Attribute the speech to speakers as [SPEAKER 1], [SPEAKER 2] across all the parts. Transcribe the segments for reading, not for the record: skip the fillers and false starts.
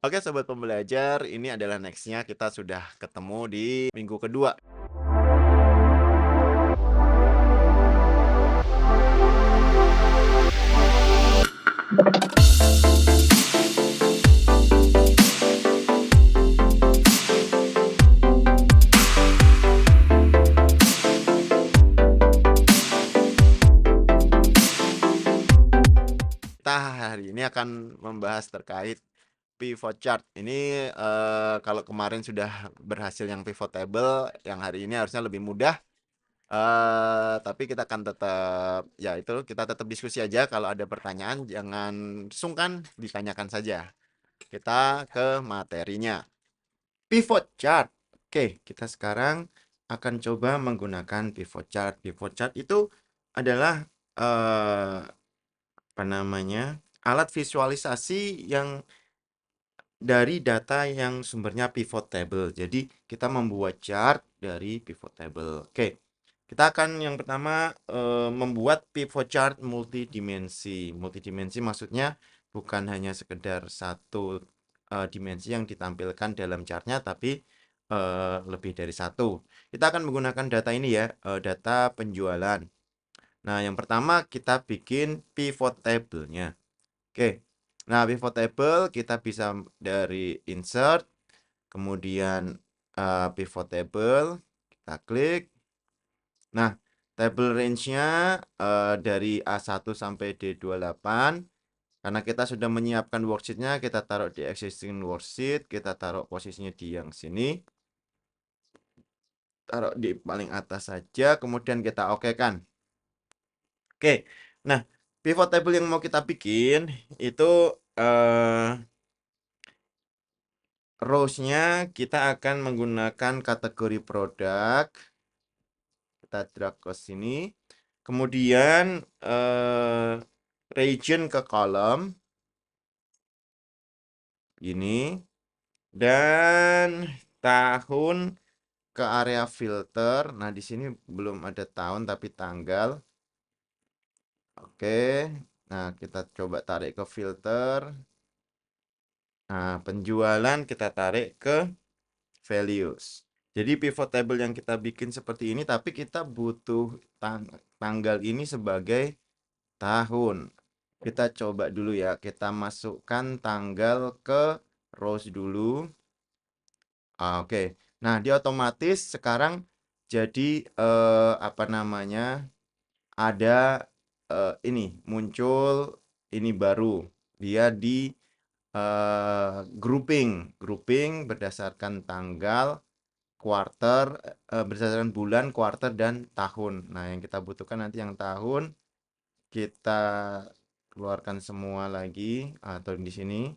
[SPEAKER 1] Oke sobat pembelajar, ini adalah next-nya kita sudah ketemu di minggu kedua. Kita hari ini akan membahas terkait pivot chart. Ini, kalau kemarin sudah berhasil yang pivot table, yang hari ini harusnya lebih mudah. Tapi kita akan tetap ya itu, kita tetap diskusi aja, kalau ada pertanyaan jangan sungkan ditanyakan saja. Kita ke materinya. Pivot chart. Oke, kita sekarang akan coba menggunakan pivot chart. Pivot chart itu adalah, alat visualisasi yang dari data yang sumbernya pivot table. Jadi kita membuat chart dari pivot table. Oke, kita akan yang pertama membuat pivot chart multidimensi. Multidimensi maksudnya bukan hanya sekedar satu dimensi yang ditampilkan dalam chartnya, tapi lebih dari satu. Kita akan menggunakan data ini ya, data penjualan. Nah, yang pertama kita bikin pivot table-nya. Oke. Nah, pivot table kita bisa dari insert, kemudian pivot table, kita klik. Nah, table range-nya dari A1 sampai D28. Karena kita sudah menyiapkan worksheet-nya, kita taruh di existing worksheet, kita taruh posisinya di yang sini. Taruh di paling atas saja, kemudian kita oke-kan. Oke, nah pivot table yang mau kita bikin itu rows-nya kita akan menggunakan kategori produk. Kita drag ke sini. Kemudian region ke kolom. Gini. Dan tahun ke area filter. Nah, di sini belum ada tahun tapi tanggal. Oke. Nah, kita coba tarik ke filter. Nah, penjualan kita tarik ke values. Jadi pivot table yang kita bikin seperti ini, tapi kita butuh tanggal ini sebagai tahun. Kita coba dulu ya, kita masukkan tanggal ke rows dulu. Oke. Nah, dia otomatis sekarang jadi ada ini muncul ini baru. Dia di grouping berdasarkan tanggal, quarter, berdasarkan bulan, quarter, dan tahun. Nah, yang kita butuhkan nanti yang tahun, kita keluarkan semua lagi, atau di sini.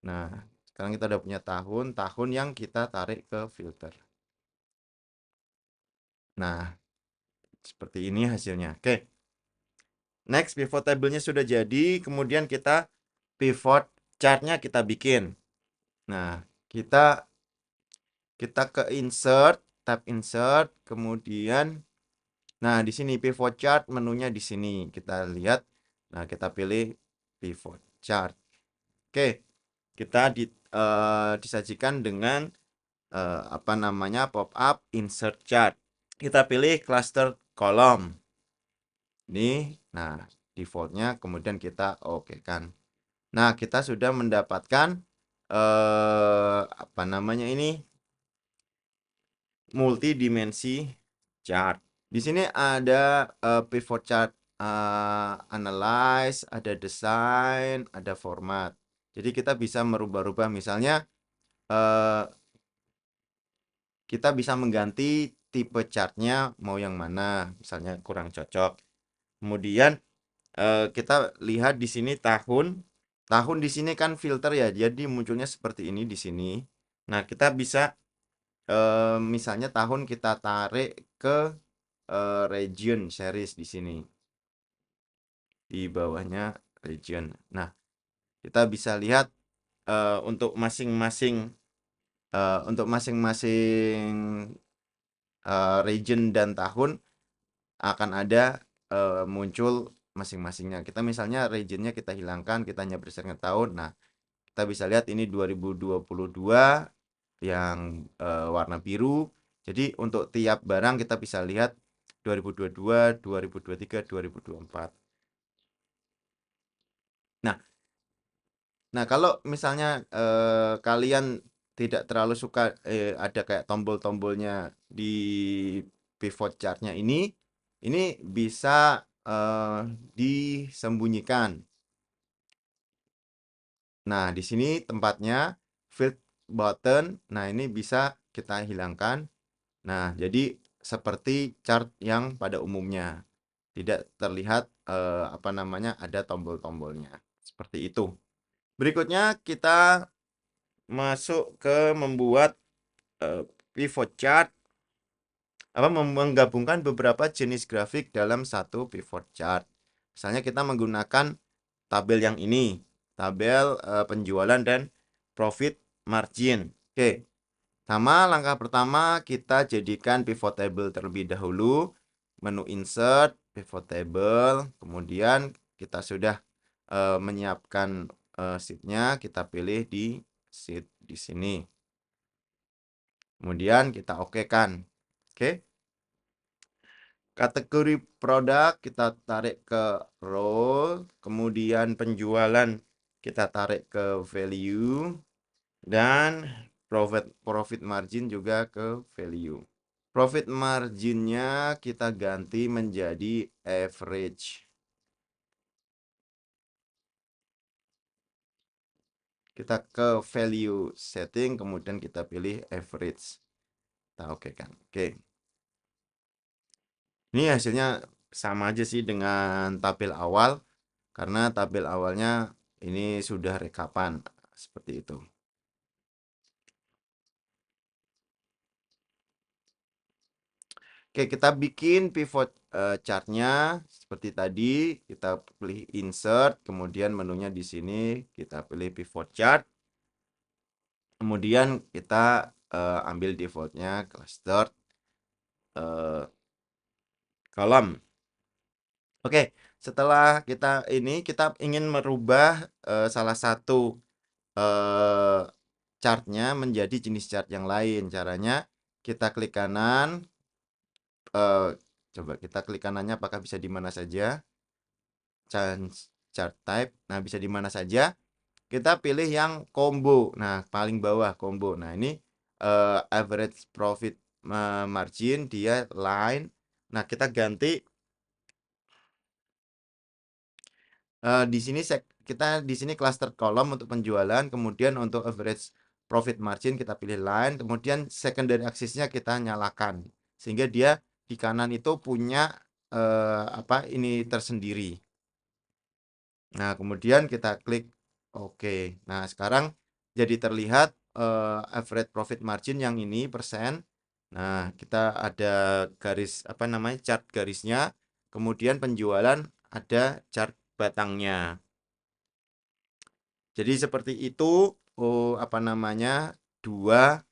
[SPEAKER 1] Nah, sekarang kita udah punya tahun yang kita tarik ke filter. Nah, seperti ini hasilnya. Oke. Next, pivot table-nya sudah jadi, kemudian kita pivot chart-nya kita bikin. Nah, kita ke insert, tab insert, kemudian nah di sini pivot chart, menunya di sini. Kita lihat. Nah, kita pilih pivot chart. Oke. Kita disajikan dengan pop-up insert chart. Kita pilih cluster kolom. Ini, nah defaultnya, kemudian kita oke-kan. Nah, kita sudah mendapatkan multidimensi chart. Di sini ada pivot chart analyze, ada design, ada format. Jadi kita bisa merubah-rubah, misalnya kita bisa mengganti tipe chartnya mau yang mana, misalnya kurang cocok. Kemudian kita lihat di sini tahun di sini kan filter ya, jadi munculnya seperti ini di sini. Nah, kita bisa misalnya tahun kita tarik ke region series di sini. Di bawahnya region. Nah, kita bisa lihat untuk masing-masing region dan tahun akan ada muncul masing-masingnya. Kita misalnya regionnya kita hilangkan, kita hanya berdasarkan tahun. Nah, kita bisa lihat ini 2022 yang warna biru. Jadi untuk tiap barang kita bisa lihat 2022, 2023, 2024. Nah, nah kalau misalnya kalian tidak terlalu suka ada kayak tombol-tombolnya di pivot chartnya ini bisa disembunyikan. Nah, di sini tempatnya fill button. Nah, ini bisa kita hilangkan. Nah, jadi seperti chart yang pada umumnya tidak terlihat apa namanya ada tombol-tombolnya. Seperti itu. Berikutnya kita masuk ke membuat pivot chart apa menggabungkan beberapa jenis grafik dalam satu pivot chart. Misalnya kita menggunakan tabel yang ini, tabel penjualan dan profit margin. Oke. Sama langkah pertama kita jadikan pivot table terlebih dahulu, menu insert, pivot table, kemudian kita sudah menyiapkan sheet-nya, kita pilih di sheet di sini. Kemudian kita oke-kan. Oke. Kategori produk kita tarik ke row, kemudian penjualan kita tarik ke value dan profit margin juga ke value. Profit marginnya kita ganti menjadi average. Kita ke value setting, kemudian kita pilih average. Kita oke kan. Oke. Ini hasilnya sama aja sih dengan tabel awal, karena tabel awalnya ini sudah rekapan. Seperti itu. Oke, kita bikin pivot chartnya seperti tadi. Kita pilih insert, kemudian menunya di sini kita pilih pivot chart. Kemudian kita ambil defaultnya cluster kolom. Oke, setelah kita kita ingin merubah salah satu chartnya menjadi jenis chart yang lain. Caranya kita klik kanan, coba kita klik kanannya apakah bisa di mana saja. Chart type, nah bisa di mana saja. Kita pilih yang combo. Nah, paling bawah combo. Nah, ini average profit margin dia line. Nah, kita ganti di sini kita di sini cluster kolom untuk penjualan, kemudian untuk average profit margin kita pilih line, kemudian secondary axisnya kita nyalakan sehingga dia di kanan itu punya apa ini tersendiri. Nah, kemudian kita klik oke. Nah, sekarang jadi terlihat average profit margin yang ini persen. Nah, kita ada garis apa namanya chart garisnya, kemudian penjualan ada chart batangnya. Jadi seperti itu apa namanya dua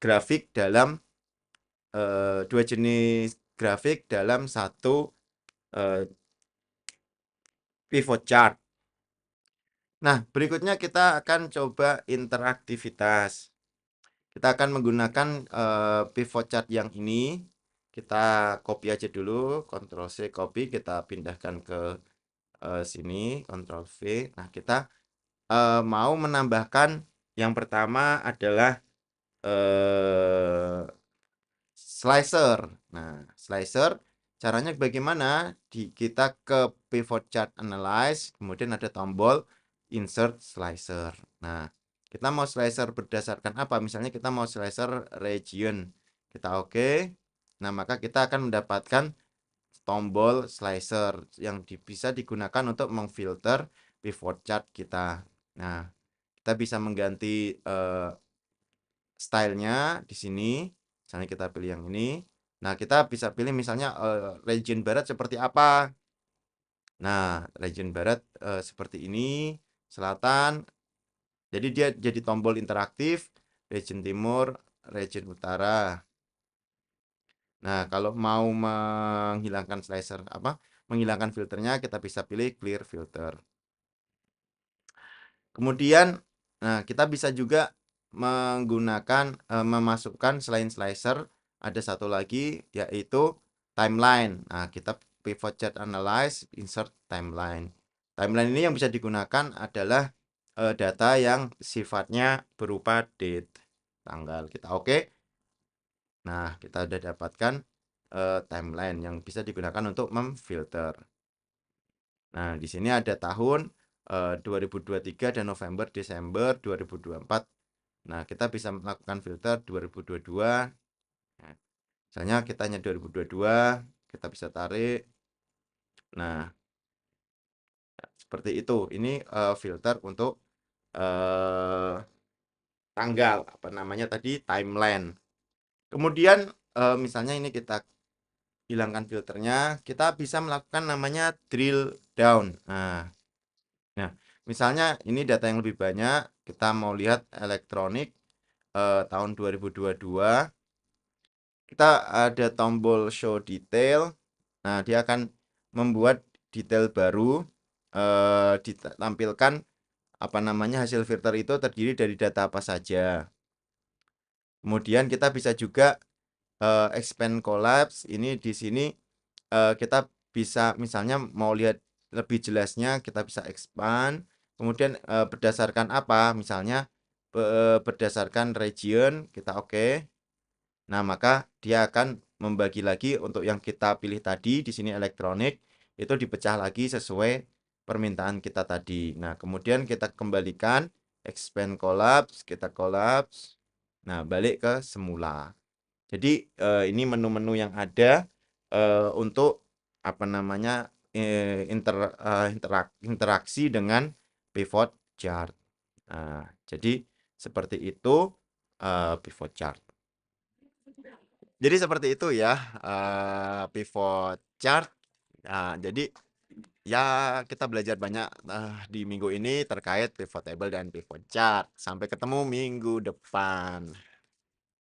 [SPEAKER 1] grafik dalam dua jenis grafik dalam satu eh, pivot chart. Nah, berikutnya kita akan coba interaktivitas. Kita akan menggunakan pivot chart yang ini. Kita copy aja dulu, Ctrl C copy, kita pindahkan ke sini, Ctrl V. Nah, kita mau menambahkan yang pertama adalah slicer. Nah, slicer caranya bagaimana? Kita ke pivot chart analyze, kemudian ada tombol insert slicer. Nah, kita mau slicer berdasarkan apa? Misalnya kita mau slicer region. Kita oke. Nah, maka kita akan mendapatkan tombol slicer yang bisa digunakan untuk memfilter pivot chart kita. Nah, kita bisa mengganti stylenya di sini. Misalnya kita pilih yang ini. Nah, kita bisa pilih misalnya region barat seperti apa. Nah, region barat seperti ini, selatan. Jadi dia jadi tombol interaktif, region timur, region utara. Nah, kalau mau menghilangkan slicer apa? Menghilangkan filternya kita bisa pilih clear filter. Kemudian, nah kita bisa juga menggunakan memasukkan selain slicer ada satu lagi yaitu timeline. Nah, kita pivot chart analyze, insert timeline. Timeline ini yang bisa digunakan adalah data yang sifatnya berupa date, tanggal. Kita oke. Nah, kita udah dapatkan timeline yang bisa digunakan untuk memfilter. Nah, di sini ada tahun 2023 dan November, Desember 2024. Nah, kita bisa melakukan filter 2022. Nah, misalnya kita hanya 2022, kita bisa tarik. Nah, seperti itu. Ini filter untuk tanggal, apa namanya tadi, timeline. Kemudian misalnya ini kita hilangkan filternya, kita bisa melakukan namanya drill down. Nah, misalnya ini data yang lebih banyak, kita mau lihat elektronik tahun 2022, kita ada tombol show detail. Nah, dia akan membuat detail baru, ditampilkan apa namanya hasil filter itu terdiri dari data apa saja. Kemudian kita bisa juga expand collapse. Ini di sini kita bisa misalnya mau lihat lebih jelasnya, kita bisa expand. Kemudian berdasarkan apa? Misalnya berdasarkan region, kita oke. Nah, maka dia akan membagi lagi untuk yang kita pilih tadi di sini elektronik itu dipecah lagi sesuai permintaan kita tadi. Nah, kemudian kita kembalikan expand collapse, kita collapse. Nah, balik ke semula. Jadi ini menu-menu yang ada untuk apa namanya interaksi dengan pivot chart. Nah, jadi seperti itu pivot chart. Jadi seperti itu ya pivot chart. Nah, jadi ya kita belajar banyak di minggu ini terkait pivot table dan pivot chart. Sampai ketemu minggu depan.